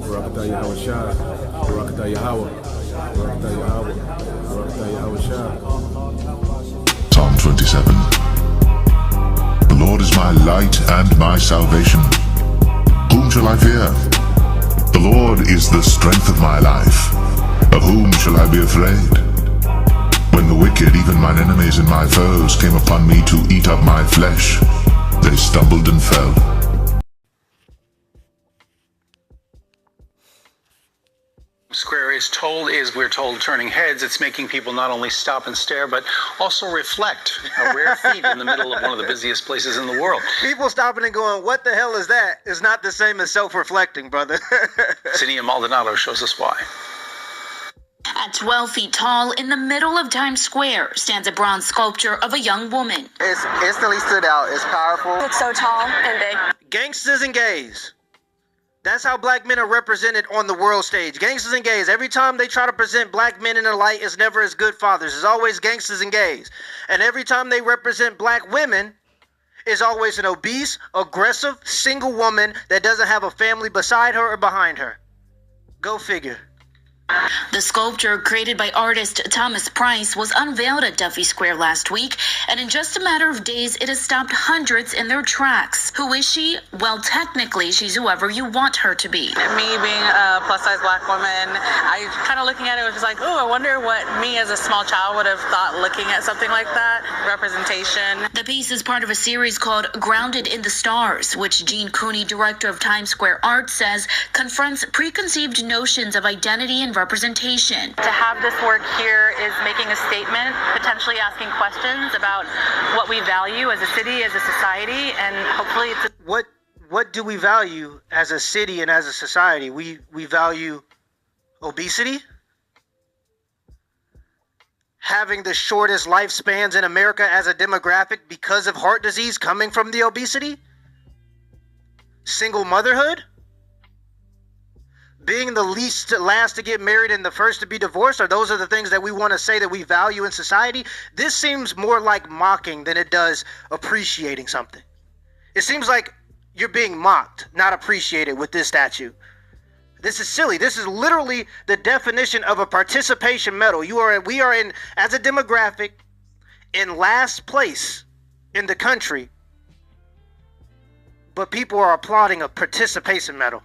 Barakatah Yahweh Shai. Barakatah Yahweh. Barakatah Yahweh. Barakatah Yahweh Shai. Psalm 27. The Lord is my light and my salvation. Whom shall I fear? The Lord is the strength of my life. Of whom shall I be afraid? When the wicked, even mine enemies and my foes, came upon me to eat up my flesh, they stumbled and fell. Square we're told, turning heads. It's making people not only stop and stare, but also reflect. A rare feat in the middle of one of the busiest places in the world. People stopping and going, what the hell is that? Is not the same as self-reflecting, brother. Sidney Maldonado shows us why. At 12 feet tall, in the middle of Times Square, stands a bronze sculpture of a young woman. It's instantly stood out. It's powerful. It looks so tall and big. Gangsters and gays. That's how black men are represented on the world stage. Gangsters and gays. Every time they try to present black men in the light, it's never as good fathers. It's always gangsters and gays. And every time they represent black women, it's always an obese, aggressive, single woman that doesn't have a family beside her or behind her. Go figure. The sculpture, created by artist Thomas Price, was unveiled at Duffy Square last week, and in just a matter of days, it has stopped hundreds in their tracks. Who is she? Well, technically, she's whoever you want her to be. Me being a plus-size black woman, I kind of looking at it was just like, oh, I wonder what me as a small child would have thought looking at something like that. Representation. The piece is part of a series called Grounded in the Stars, which Gene Cooney, director of Times Square Art, says confronts preconceived notions of identity and representation. To have this work here is making a statement, potentially asking questions about what we value as a city, as a society, and hopefully it's What do we value as a city and as a society? We value obesity, having the shortest lifespans in America as a demographic because of heart disease coming from the obesity, single motherhood, being the last to get married and the first to be divorced. Or those are the things that we want to say that we value in society. This seems more like mocking than it does appreciating something. It seems like you're being mocked, not appreciated with this statue. This is silly. This is literally the definition of a participation medal. We are in, as a demographic, in last place in the country, but people are applauding a participation medal.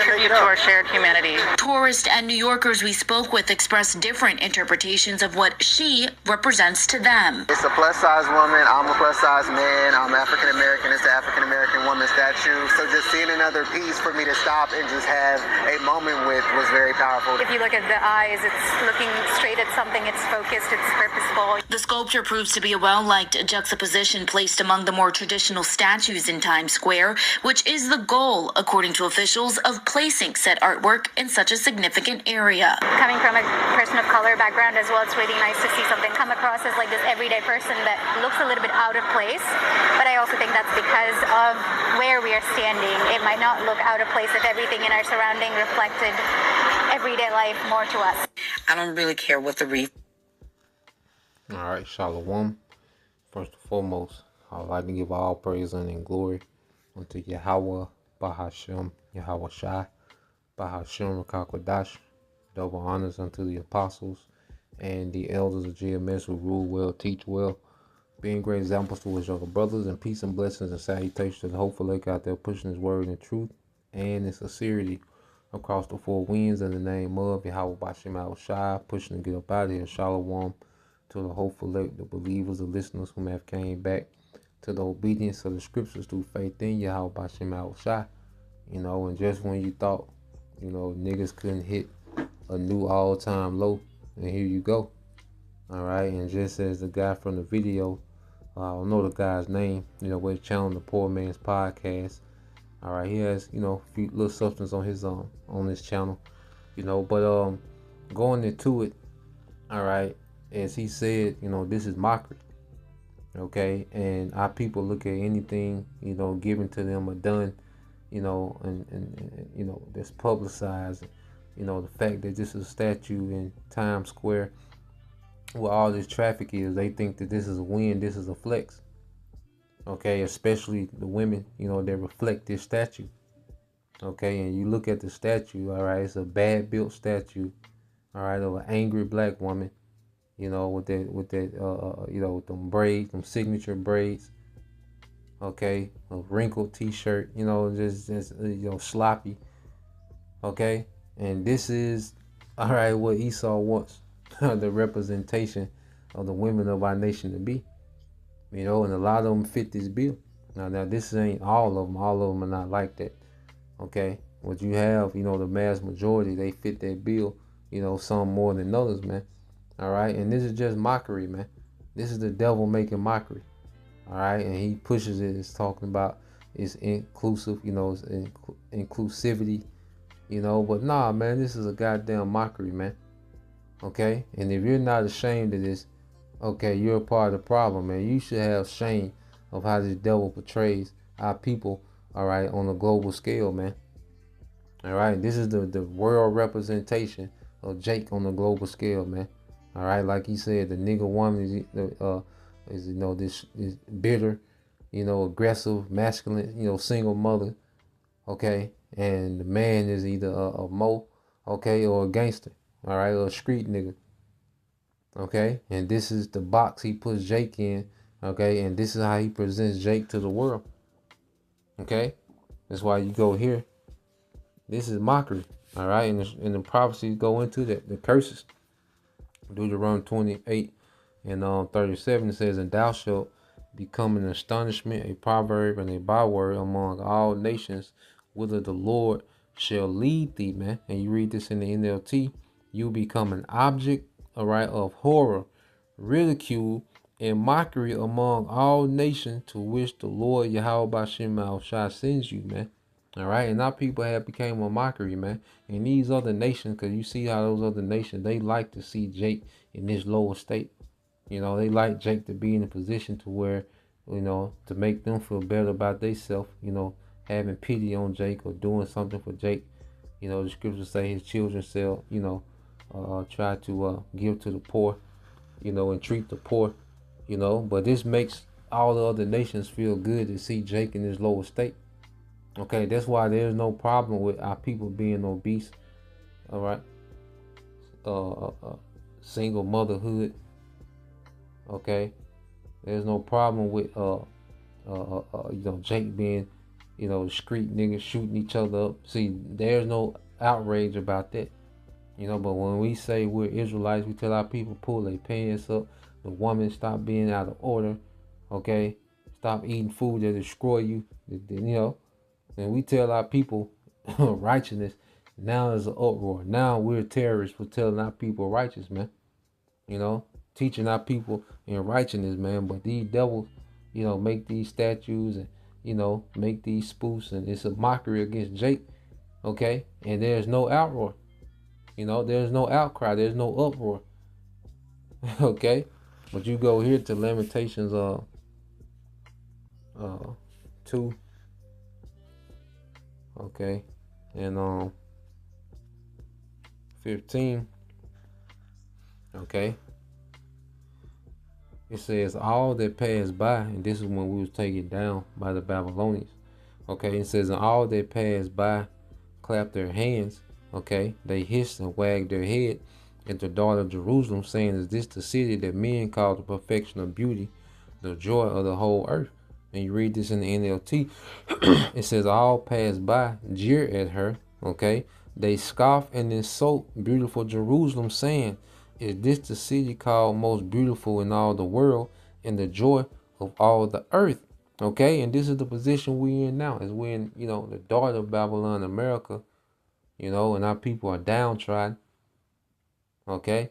tribute to our shared humanity. Tourists and New Yorkers we spoke with expressed different interpretations of what she represents to them. It's a plus-size woman. I'm a plus-size man. I'm African-American. It's the African-American woman statue. So just seeing another piece for me to stop and just have a moment with was very powerful. If you look at the eyes, it's looking straight at something. It's focused. It's purposeful. The sculpture proves to be a well-liked juxtaposition placed among the more traditional statues in Times Square, which is the goal, according to officials, of placing said artwork in such a significant area. Coming from a person of color background as well, it's really nice to see something come across as like this everyday person that looks a little bit out of place. But I also think that's because of where we are standing. It might not look out of place if everything in our surrounding reflected everyday life more to us. I don't really care what the Alright, Shalom. First and foremost, I'd like to give all praise and glory unto Yahweh, Bahashem, Yahweh Shai, Bahashem, Rakakwadash. Double honors unto the apostles and the elders of GMS who rule well, teach well, being great examples to his younger brothers, and peace and blessings and salutations to the hopeful lake out there pushing his word in truth and in sincerity across the four winds in the name of Yahweh Bashem Al Shai, pushing to get up out of here. Shalom to the hopeful lake, the believers, the listeners who have came back to the obedience of the scriptures through faith in Yahweh Bashem Al Shai. You know, and just when you thought, you know, niggas couldn't hit a new all-time low, and here you go. Alright, and just as the guy from the video, I don't know the guy's name, you know, we're channeling the Poor Man's Podcast. Alright, he has, you know, a few little substance on his on this channel, you know, but going into it, alright, as he said, you know, this is mockery. Okay, and our people look at anything, you know, given to them or done, you know, and you know, that's publicized. You know, the fact that this is a statue in Times Square where all this traffic is, they think that this is a win, this is a flex. Okay, especially the women, that reflect this statue. Okay, and you look at the statue, all right, it's a bad built statue, all right, of an angry black woman, with them braids, them signature braids, okay, a wrinkled t-shirt, just sloppy, okay, and this is, all right, what Esau wants the representation of the women of our nation to be, and a lot of them fit this bill. Now this ain't all of them. All of them are not like that. Okay, what you have, the mass majority, they fit that bill. Some more than others, man. All right, and this is just mockery, man. This is the devil making mockery. All right, and he pushes it. It's talking about it's inclusive, it's inclusivity, But nah, man, this is a goddamn mockery, man. Okay, and if you're not ashamed of this, okay, you're a part of the problem, man. You should have shame of how this devil portrays our people, all right, on a global scale, man. All right, this is the world representation of Jake on the global scale, man. All right, like he said, the nigga woman is this bitter, aggressive, masculine, single mother, okay, and the man is either a mo, okay, or a gangster, all right, or a street nigga. Okay, and this is the box he puts Jake in. Okay, and this is how he presents Jake to the world. Okay, that's why you go here. This is mockery. All right, and the prophecies go into that. The curses. Deuteronomy 28 and 37, it says, "And thou shalt become an astonishment, a proverb, and a byword among all nations, whither the Lord shall lead thee," man. And you read this in the NLT, you become an object, all right, of horror, ridicule, and mockery among all nations to which the Lord Yahweh Bashem Shai sends you, man. All right, and our people have became a mockery, man. And these other nations, because you see how those other nations, they like to see Jake in this lower state. They like Jake to be in a position to where, to make them feel better about themselves, having pity on Jake or doing something for Jake. The scriptures say his children shall, try to give to the poor, and treat the poor, But this makes all the other nations feel good to see Jake in his lower state. Okay, that's why there's no problem with our people being obese. All right, single motherhood. Okay, there's no problem with Jake being, street niggas shooting each other up. See, there's no outrage about that. But when we say we're Israelites, we tell our people pull their pants up. The woman stop being out of order. Okay, stop eating food that destroy you. And we tell our people righteousness. Now there's an uproar. Now we're terrorists for telling our people righteous, man. Teaching our people in righteousness, man. But these devils, make these statues and, make these spoofs, and it's a mockery against Jake. Okay, and there's no outroar. There's no outcry. There's no uproar. Okay, but you go here to Lamentations 2. Okay, and 15. Okay, it says all that passed by, and this is when we was taken down by the Babylonians. Okay, it says, and all that passed by clapped their hands. Okay, they hissed and wagged their head at the daughter of Jerusalem, saying, "Is this the city that men call the perfection of beauty, the joy of the whole earth?" And you read this in the NLT. It says, all passed by, jeer at her. Okay, they scoff and insult beautiful Jerusalem, saying, "Is this the city called most beautiful in all the world, and the joy of all the earth?" Okay, and this is the position we in now, is we in, the daughter of Babylon, America, and our people are downtrodden. Okay,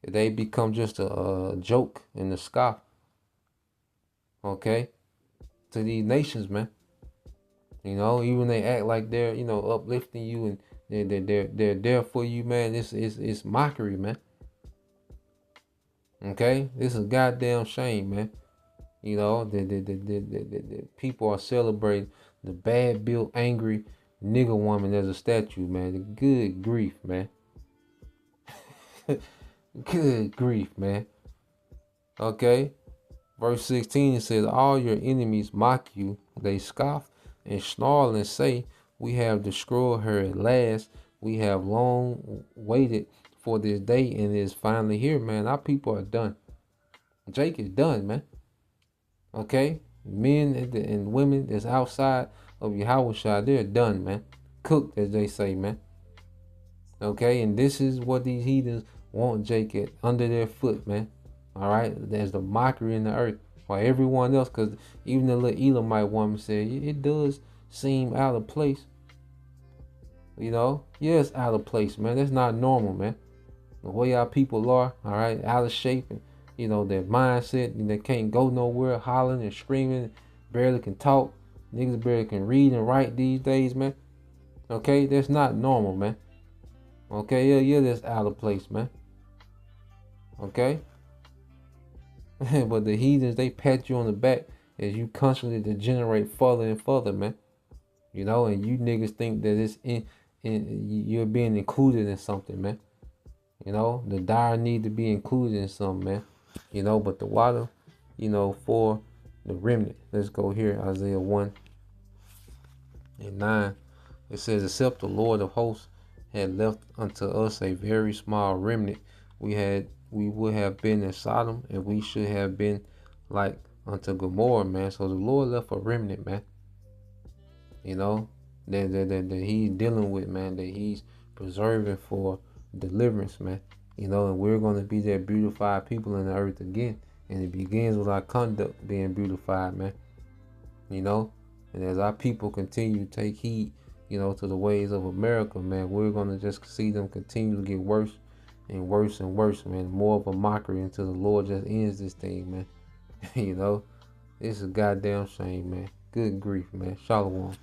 they become just a joke and a scoff. Okay, to these nations, man. Even they act like they're, uplifting you, and they're there for you, man. It's mockery, man. Okay, this is a goddamn shame, man. The people are celebrating the bad built, angry nigga woman as a statue, man. Good grief, man. Good grief, man. Okay, Verse 16, it says, all your enemies mock you. They scoff and snarl and say, we have destroyed her at last. We have long waited for this day, and it is finally here, man. Our people are done. Jake is done, man. Okay? Men and women that's outside of Yahweh, they're done, man. Cooked, as they say, man. Okay? And this is what these heathens want Jake at, under their foot, man. All right? There's the mockery in the earth. While everyone else, because even the little Elamite woman said, it does seem out of place. You know? Yeah, it's out of place, man. That's not normal, man. The way our people are, all right, out of shape, and you know, their mindset, and they can't go nowhere, hollering and screaming, barely can talk. Niggas barely can read and write these days, man. Okay, that's not normal, man. Okay, yeah, that's out of place, man. Okay? But the heathens, they pat you on the back as you constantly degenerate further and further, man. You know, and you niggas think that it's you're being included in something, man. You know, the dire need to be included in something, man. You know, but the water, you know, for the remnant. Let's go here, Isaiah 1 and 9. It says, except the Lord of hosts had left unto us a very small remnant, we would have been in Sodom, and we should have been like unto Gomorrah, man. So the Lord left a remnant, man. You know, that he's dealing with, man, that he's preserving for deliverance, man. You know, and we're going to be that beautified people in the earth again. And it begins with our conduct being beautified, man. You know, and as our people continue to take heed, you know, to the ways of America, man, we're going to just see them continue to get worse and worse and worse, man. More of a mockery until the Lord just ends this thing, man. You know, it's a goddamn shame, man. Good grief, man. Shalom.